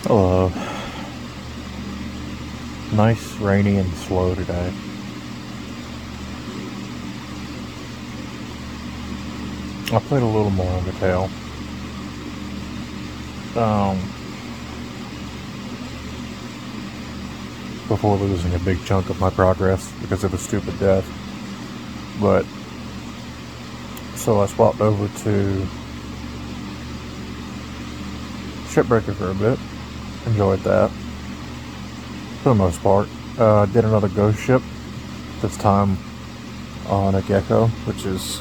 Hello. Nice, rainy, and slow today. I played a little more Undertale. Before losing a big chunk of my progress because of a stupid death. But, so I swapped over to Shipbreaker for a bit. Enjoyed that. For the most part. Did another ghost ship. This time on a gecko, which is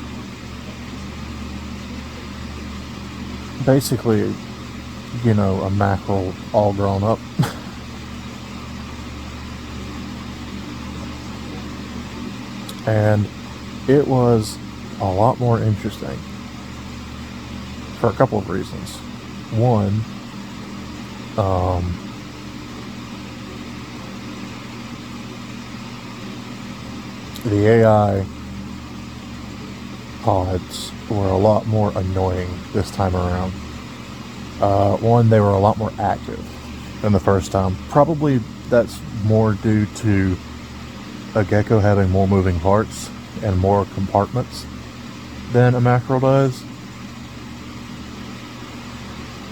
basically, a mackerel all grown up. And it was a lot more interesting for a couple of reasons. One, the AI pods were a lot more annoying this time around. One, they were a lot more active than the first time. Probably that's more due to a gecko having more moving parts and more compartments than a mackerel does.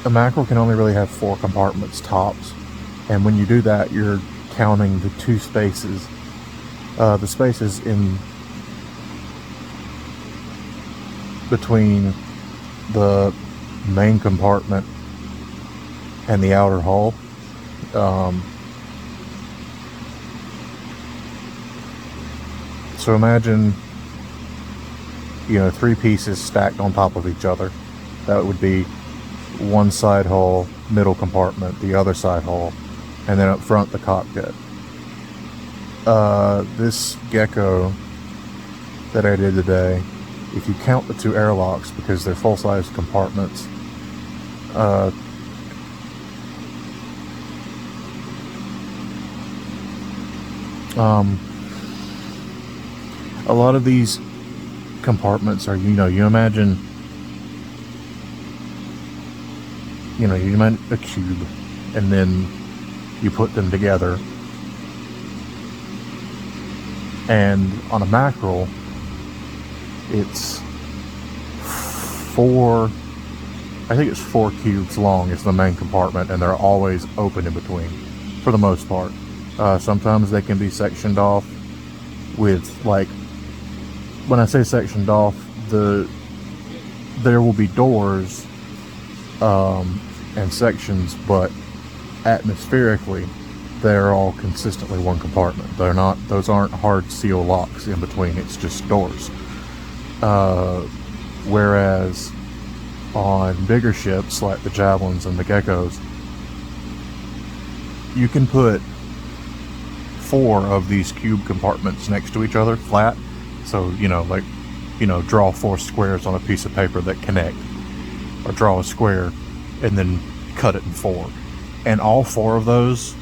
A mackerel can only really have 4 compartments tops, and when you do that, you're counting the 2 spaces, the spaces in between the main compartment and the outer hull. So imagine, 3 pieces stacked on top of each other. That would be one side hull, middle compartment, the other side hull, and then up front the cockpit. This gecko that I did today, if you count the 2 airlocks, because they're full-size compartments, a lot of these compartments are, you imagine, you imagine a cube, and then you put them together. And on a mackerel, it's 4 cubes long is the main compartment, and they're always open in between, for the most part. Sometimes they can be sectioned off with, like, when I say sectioned off, there will be doors and sections, but atmospherically they're all consistently one compartment. Those aren't hard seal locks in between, it's just doors. Whereas on bigger ships like the Javelins and the Geckos, you can put 4 of these cube compartments next to each other flat. So, draw 4 squares on a piece of paper that connect, or draw a square and then cut it in 4. And all 4 of those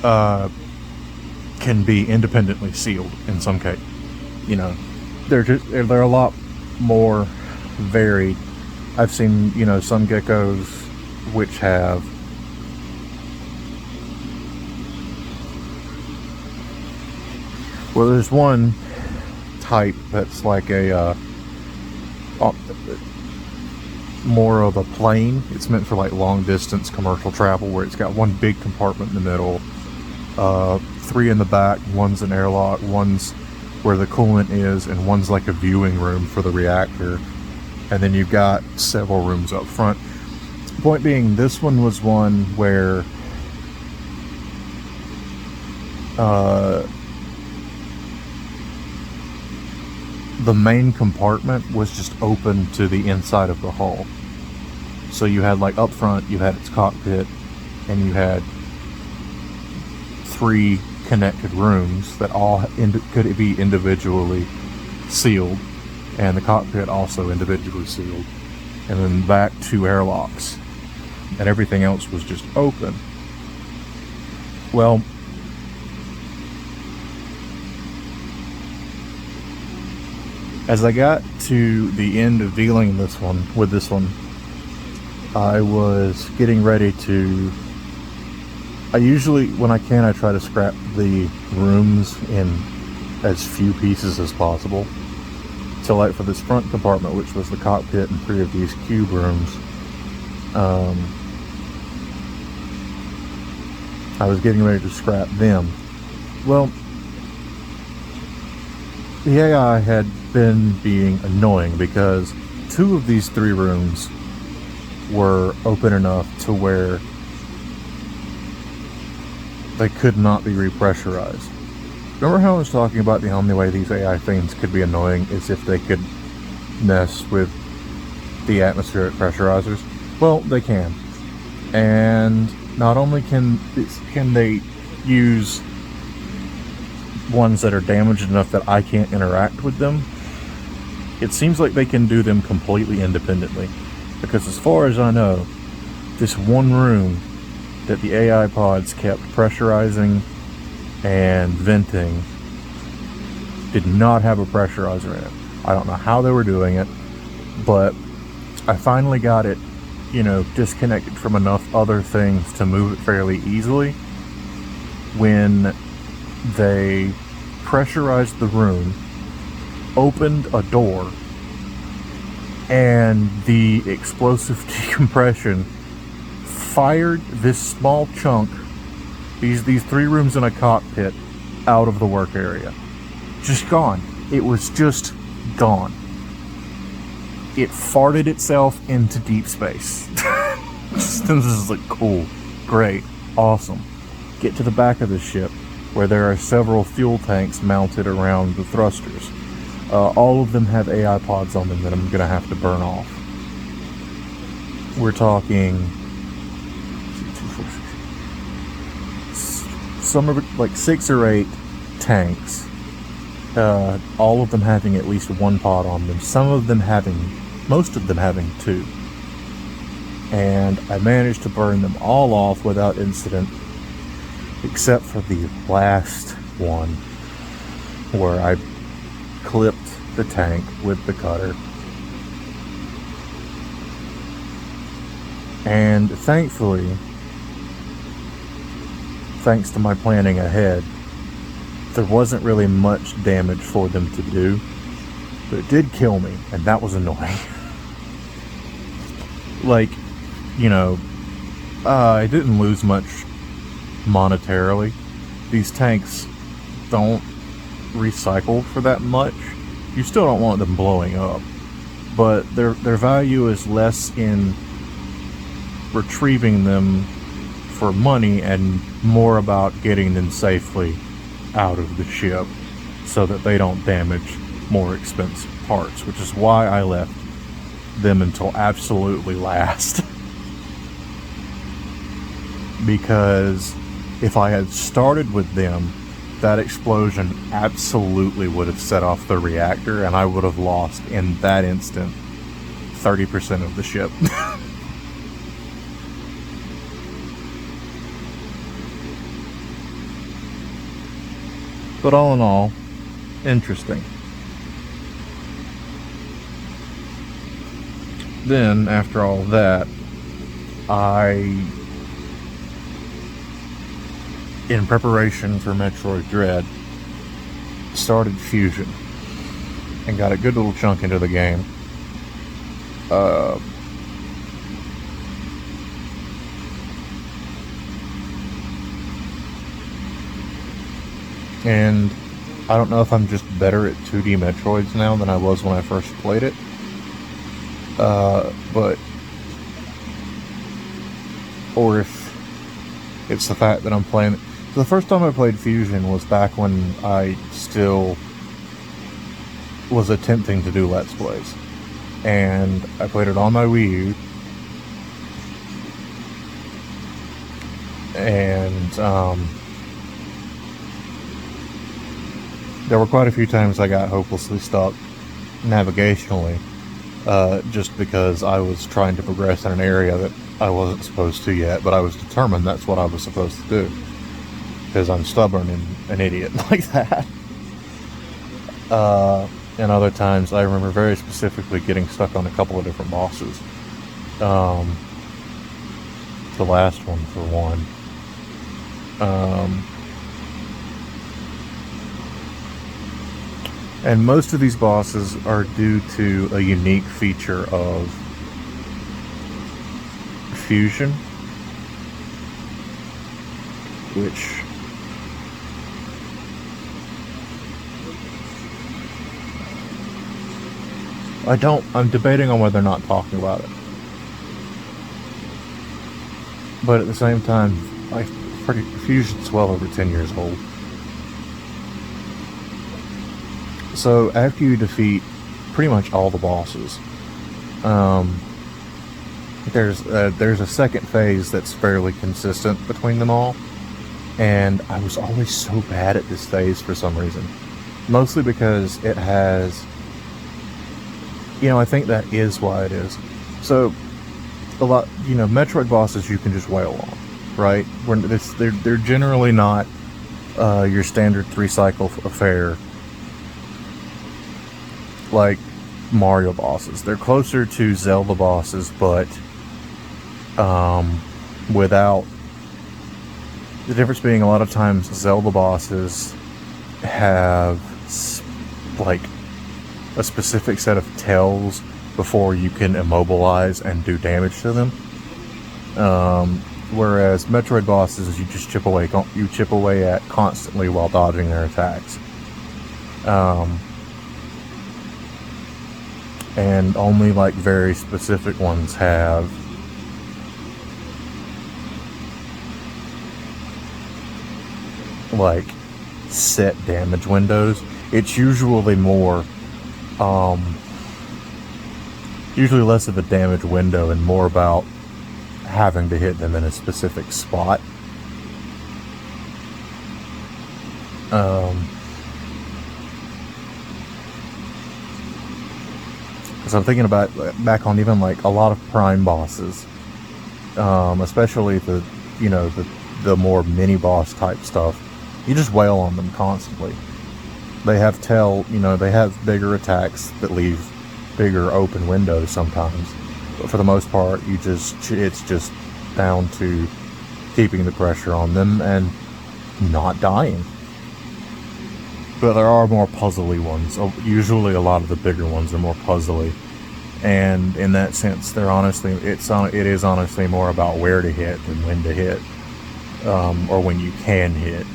can be independently sealed in some case. They're a lot more varied. I've seen, some geckos which have there's one type that's like a more of a plane. It's meant for like long distance commercial travel, where it's got one big compartment in the middle, 3 in the back, one's an airlock, one's where the coolant is, and one's like a viewing room for the reactor, and then you've got several rooms up front. Point being, this one was one where the main compartment was just open to the inside of the hull. So you had, like, up front, you had its cockpit, and you had 3 connected rooms that all could be individually sealed, and the cockpit also individually sealed, and then back 2 airlocks, and everything else was just open. Well, as I got to the end of dealing with this one, I was getting ready to I usually, when I can, I try to scrap the rooms in as few pieces as possible. So like for this front compartment, which was the cockpit and 3 of these cube rooms, I was getting ready to scrap them. Well, the AI had been being annoying because 2 of these 3 rooms were open enough to where they could not be repressurized. Remember how I was talking about the only way these AI things could be annoying is if they could mess with the atmospheric pressurizers? Well, they can. And not only can they use ones that are damaged enough that I can't interact with them, it seems like they can do them completely independently. Because as far as I know, this one room that the AI pods kept pressurizing and venting did not have a pressurizer in it. I don't know how they were doing it, but I finally got it, disconnected from enough other things to move it fairly easily when they pressurized the room, opened a door, and the explosive decompression fired this small chunk, these 3 rooms in a cockpit, out of the work area. Just gone. It was just gone. It farted itself into deep space. This is like, cool, great, awesome. Get to the back of the ship, where there are several fuel tanks mounted around the thrusters. All of them have AI pods on them that I'm going to have to burn off. We're talking some of like 6 or 8 tanks. All of them having at least 1 pod on them. Most of them having 2. And I managed to burn them all off without incident, except for the last one, where I clipped the tank with the cutter. And thankfully, thanks to my planning ahead, there wasn't really much damage for them to do, but it did kill me, and that was annoying. Like, I didn't lose much monetarily. These tanks don't recycle for that much. You still don't want them blowing up, but their value is less in retrieving them for money and more about getting them safely out of the ship so that they don't damage more expensive parts, which is why I left them until absolutely last. Because if I had started with them, that explosion absolutely would have set off the reactor, and I would have lost, in that instant, 30% of the ship. But all in all, interesting. Then, after all that, in preparation for Metroid Dread, started Fusion and got a good little chunk into the game. And I don't know if I'm just better at 2D Metroids now than I was when I first played it. Or if it's the fact that I'm playing it. So the first time I played Fusion was back when I still was attempting to do Let's Plays. And I played it on my Wii U. And there were quite a few times I got hopelessly stuck navigationally, just because I was trying to progress in an area that I wasn't supposed to yet, but I was determined that's what I was supposed to do, because I'm stubborn and an idiot like that. And other times I remember very specifically getting stuck on a couple of different bosses. The last one, for one. And most of these bosses are due to a unique feature of fusion, which I'm debating on whether or not talking about it. But at the same time, fusion's well over 10 years old. So after you defeat pretty much all the bosses, there's a second phase that's fairly consistent between them all. And I was always so bad at this phase for some reason. Mostly because it has... I think that is why it is. So, a lot... Metroid bosses you can just wail on, right? They're generally not your standard 3-cycle affair like Mario bosses. They're closer to Zelda bosses, but without... The difference being, a lot of times Zelda bosses have like a specific set of tells before you can immobilize and do damage to them. Whereas Metroid bosses, you just chip away at constantly while dodging their attacks. And only like very specific ones have like set damage windows. It's usually more usually less of a damage window and more about having to hit them in a specific spot. So I'm thinking about back on even like a lot of Prime bosses, especially the more mini boss type stuff. You just wail on them constantly. They have they have bigger attacks that leave bigger open windows sometimes. But for the most part, it's just down to keeping the pressure on them and not dying. But there are more puzzly ones. Usually a lot of the bigger ones are more puzzly. And in that sense, it is honestly more about where to hit than when to hit. Or when you can hit.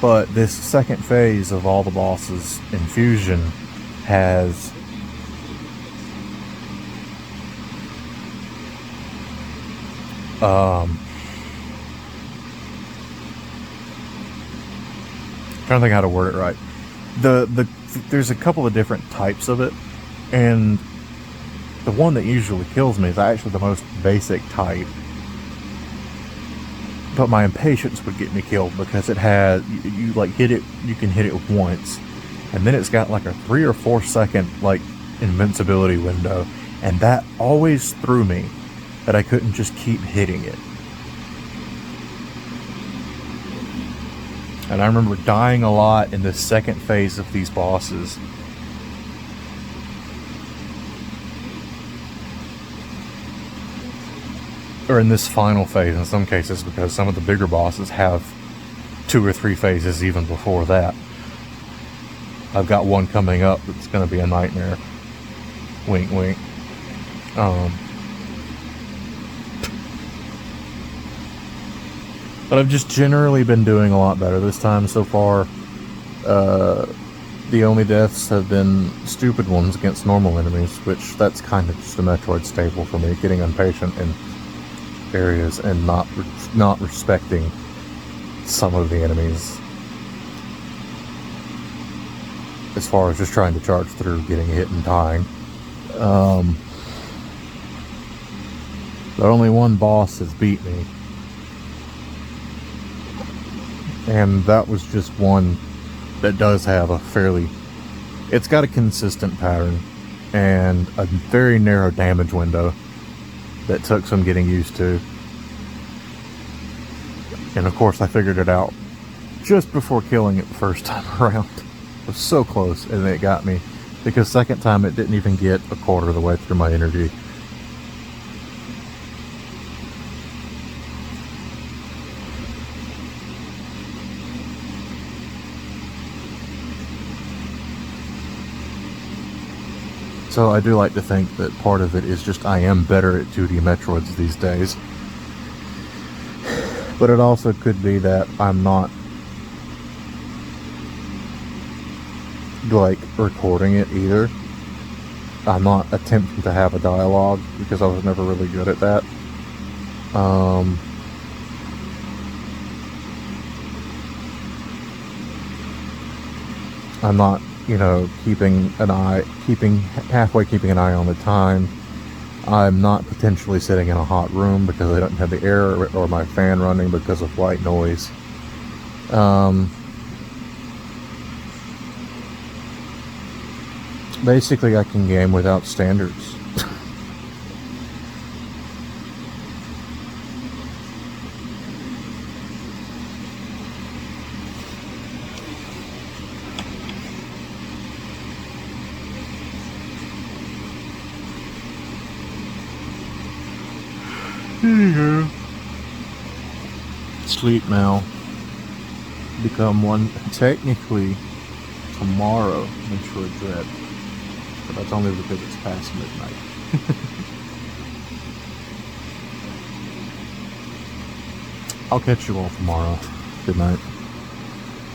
But this second phase of all the bosses in Fusion has trying to think how to word it right. There's a couple of different types of it, and the one that usually kills me is actually the most basic type. But my impatience would get me killed because it had you can hit it once, and then it's got like a 3 or 4 second like invincibility window, and that always threw me that I couldn't just keep hitting it. And I remember dying a lot in the second phase of these bosses. Or in this final phase in some cases, because some of the bigger bosses have 2 or 3 phases even before that. I've got one coming up that's going to be a nightmare. Wink, wink. But I've just generally been doing a lot better this time so far. The only deaths have been stupid ones against normal enemies, which that's kind of just a Metroid staple for me, getting impatient in areas and not respecting some of the enemies as far as just trying to charge through, getting hit and dying. But only one boss has beat me, and that was just one that does have it's got a consistent pattern and a very narrow damage window that took some getting used to. And of course I figured it out just before killing it the first time around. It was so close, and it got me, because second time it didn't even get a quarter of the way through my energy. So I do like to think that part of it is just I am better at 2D Metroids these days. But it also could be that I'm not, like, recording it either. I'm not attempting to have a dialogue because I was never really good at that. I'm not, keeping an eye on the time. I'm not potentially sitting in a hot room because I don't have the air or my fan running because of white noise. Basically, I can game without standards. Sleep now. Become one. Technically, tomorrow, Metroid Dread. But that's only because it's past midnight. I'll catch you all tomorrow. Good night.